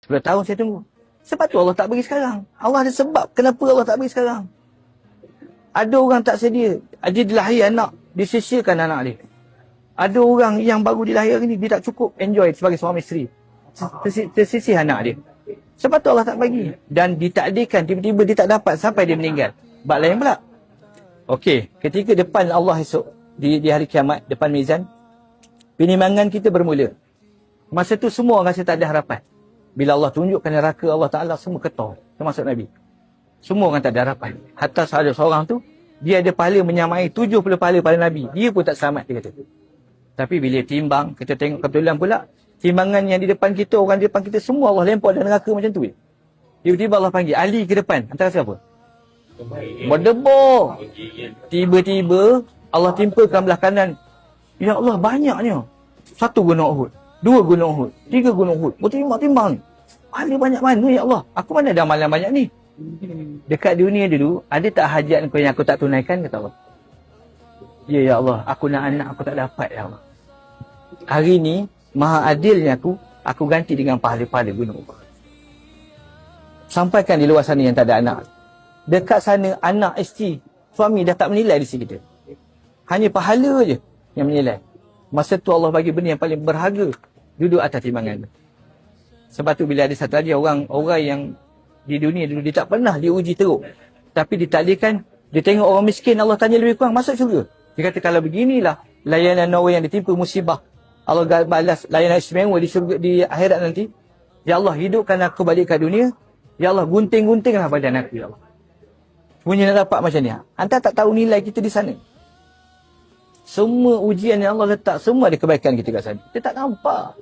10 tahun saya tunggu. Sebab tu Allah tak bagi sekarang. Allah ada sebab kenapa Allah tak bagi sekarang. Ada orang tak sedia. Dia dilahir anak, disisirkan anak dia. Ada orang yang baru dilahir ni, dia tak cukup enjoy sebagai suami isteri. Tersisih anak dia. Sebab tu Allah tak bagi. Dan ditakdirkan, tiba-tiba dia tak dapat sampai dia meninggal. Bab lain pula. Okey, ketika depan Allah esok, di hari kiamat, depan mizan, penimbangan kita bermula. Masa tu semua orang rasa tak ada harapan. Bila Allah tunjukkan neraka Allah Ta'ala, semua ketor. Termasuk Nabi. Semua orang tak ada harapan. Hatta ada seorang tu, dia ada pahala menyamai 70 pahala pada Nabi. Dia pun tak selamat, dia kata. Tapi bila timbang, kita tengok kebetulan pula, timbangan yang di depan kita, orang di depan kita, semua Allah lempar dalam neraka macam tu. Tiba-tiba Allah panggil, Ali ke depan. Antara siapa? Berdebur. Tiba-tiba, Allah timpakan belah kanan. Ya Allah, banyaknya. 1 gunung Uhud. 2 gunung Uhud. 3 gunung Uhud. Bertimbang-timbang ni. Pahala banyak mana ya Allah? Aku mana ada amalan banyak ni? Dekat dunia dulu, ada tak hajat kau yang aku tak tunaikan? Kata Allah. Ya Allah, aku nak anak, aku tak dapat ya Allah. Hari ni, maha adilnya aku ganti dengan pahala-pahala gunung Uhud. Sampaikan di luar sana yang tak ada anak. Dekat sana, anak, isteri, suami dah tak menilai di sini kita. Hanya pahala je yang menilai. Masa tu Allah bagi benda yang paling berharga duduk atas timbangan. Sebab tu bila ada satu lagi orang yang di dunia dulu, dia tak pernah diuji teruk. Tapi ditakdirkan, dia tengok orang miskin, Allah tanya lebih kurang, masuk syurga. Dia kata kalau beginilah layanan orang yang ditimpa musibah, Allah balas layanan istimewa di syurga, di akhirat nanti. Ya Allah, hidupkan aku balik ke dunia. Ya Allah, gunting-guntinglah badan aku ya Allah. Punya nak dapat macam ni. Anda tak tahu nilai kita di sana. Semua ujian yang Allah letak, semua ada kebaikan kita kat sana. Kita tak nampak.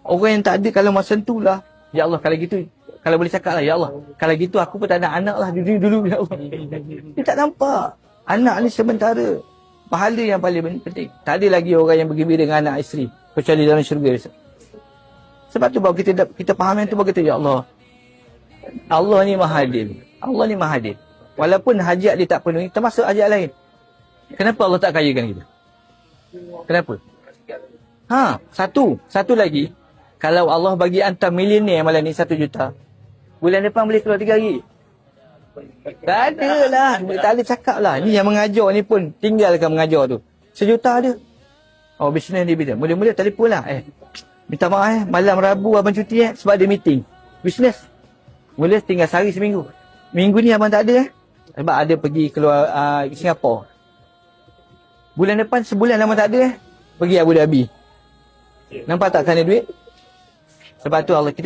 Orang yang tak ada kalau masa tu lah. Ya Allah, kalau gitu, kalau boleh cakap lah, ya Allah, kalau gitu aku pun tak nak anak lah dulu ya Allah. Dia tak nampak. Anak ni sementara. Pahala yang paling penting. Tak ada lagi orang yang bergembira dengan anak isteri. Kecuali dalam syurga. Sebab tu baru kita faham yang tu, baru kita, ya Allah. Allah ni maha adil. Allah ni maha adil. Walaupun hajat dia tak penuhi, termasuk hajat lain. Kenapa Allah tak kayakan kita? Kenapa? Satu lagi. Kalau Allah bagi hantar milioner malam ni 1 juta, bulan depan boleh keluar 3 hari. Tak ada lah. Tak ada cakap lah. Ni yang mengajar ni pun tinggalkan mengajar tu. 1 juta ada. Oh, bisnes dia bila. Mula-mula telefon lah. Minta maaf malam Rabu abang cuti sebab ada meeting. Bisnes. Mula tinggal sehari seminggu. Minggu ni abang tak ada sebab ada pergi keluar Singapura. Bulan depan sebulan abang tak ada pergi Abu Dhabi. Nampak tak kerana duit? Sebab tu Allah kita